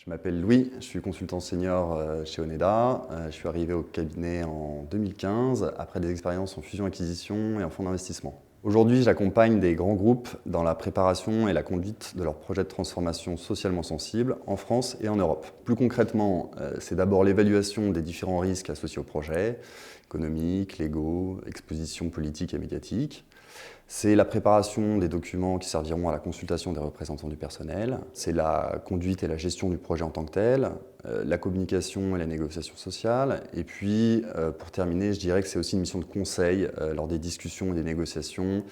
Je m'appelle Louis, je suis consultant senior chez Oneda. Je suis arrivé au cabinet en 2015 après des expériences en fusion-acquisition et en fonds d'investissement. Aujourd'hui, j'accompagne des grands groupes dans la préparation et la conduite de leurs projets de transformation socialement sensibles en France et en Europe. Plus concrètement, c'est d'abord l'évaluation des différents risques associés au projet, économiques, légaux, expositions politiques et médiatiques. C'est la préparation des documents qui serviront à la consultation des représentants du personnel. C'est la conduite et la gestion du projet en tant que tel, la communication et la négociation sociale. Et puis, pour terminer, je dirais que c'est aussi une mission de conseil lors des discussions et des négociations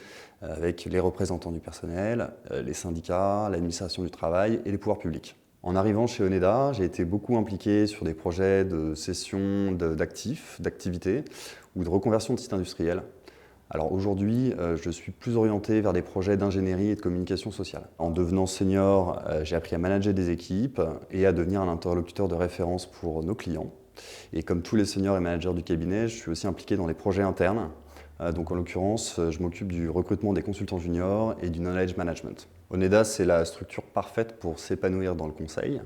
avec les représentants du personnel, les syndicats, l'administration du travail et les pouvoirs publics. En arrivant chez Oneda, j'ai été beaucoup impliqué sur des projets de cession d'actifs, d'activités ou de reconversion de sites industriels. Alors aujourd'hui, je suis plus orienté vers des projets d'ingénierie et de communication sociale. En devenant senior, j'ai appris à manager des équipes et à devenir un interlocuteur de référence pour nos clients. Et comme tous les seniors et managers du cabinet, je suis aussi impliqué dans les projets internes. Donc en l'occurrence, je m'occupe du recrutement des consultants juniors et du knowledge management. Oneda, c'est la structure parfaite pour s'épanouir dans le conseil.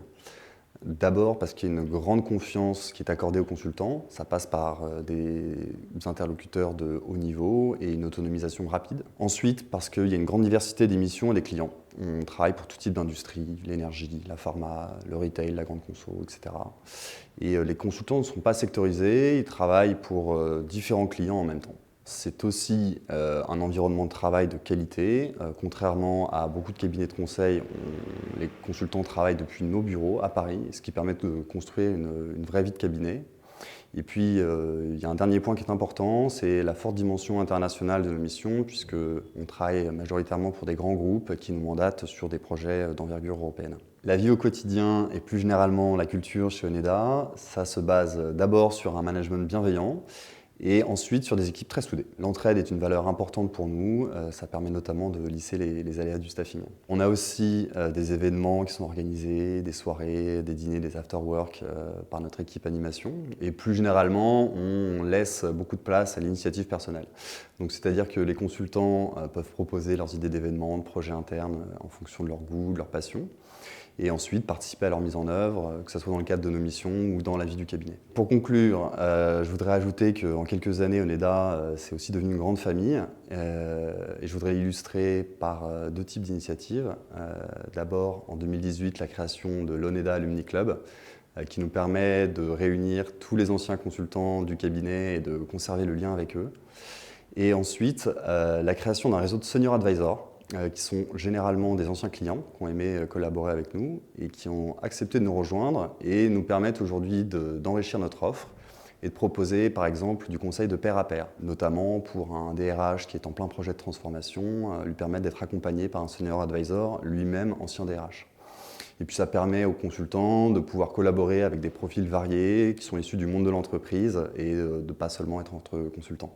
D'abord parce qu'il y a une grande confiance qui est accordée aux consultants. Ça passe par des interlocuteurs de haut niveau et une autonomisation rapide. Ensuite, parce qu'il y a une grande diversité des missions et des clients. On travaille pour tout type d'industrie, l'énergie, la pharma, le retail, la grande conso, etc. Et les consultants ne sont pas sectorisés, ils travaillent pour différents clients en même temps. C'est aussi un environnement de travail de qualité. Contrairement à beaucoup de cabinets de conseil, les consultants travaillent depuis nos bureaux à Paris, ce qui permet de construire une vraie vie de cabinet. Et puis, il y a un dernier point qui est important, c'est la forte dimension internationale de nos missions, puisqu'on travaille majoritairement pour des grands groupes qui nous mandatent sur des projets d'envergure européenne. La vie au quotidien et plus généralement la culture chez Oneda, ça se base d'abord sur un management bienveillant, et ensuite sur des équipes très soudées. L'entraide est une valeur importante pour nous, ça permet notamment de lisser les aléas du staffing. On a aussi des événements qui sont organisés, des soirées, des dîners, des after-work par notre équipe animation. Et plus généralement, on laisse beaucoup de place à l'initiative personnelle. Donc c'est-à-dire que les consultants peuvent proposer leurs idées d'événements, de projets internes en fonction de leur goût, de leur passion, et ensuite participer à leur mise en œuvre, que ce soit dans le cadre de nos missions ou dans la vie du cabinet. Pour conclure, je voudrais ajouter qu'en quelques années, Oneda, c'est aussi devenu une grande famille, et je voudrais illustrer par deux types d'initiatives. D'abord, en 2018, la création de l'Oneda Alumni Club, qui nous permet de réunir tous les anciens consultants du cabinet et de conserver le lien avec eux. Et ensuite, la création d'un réseau de senior advisors, qui sont généralement des anciens clients qui ont aimé collaborer avec nous et qui ont accepté de nous rejoindre et nous permettent aujourd'hui d'enrichir notre offre et de proposer par exemple du conseil de pair à pair, notamment pour un DRH qui est en plein projet de transformation, lui permettre d'être accompagné par un senior advisor, lui-même ancien DRH. Et puis ça permet aux consultants de pouvoir collaborer avec des profils variés qui sont issus du monde de l'entreprise et de ne pas seulement être entre consultants.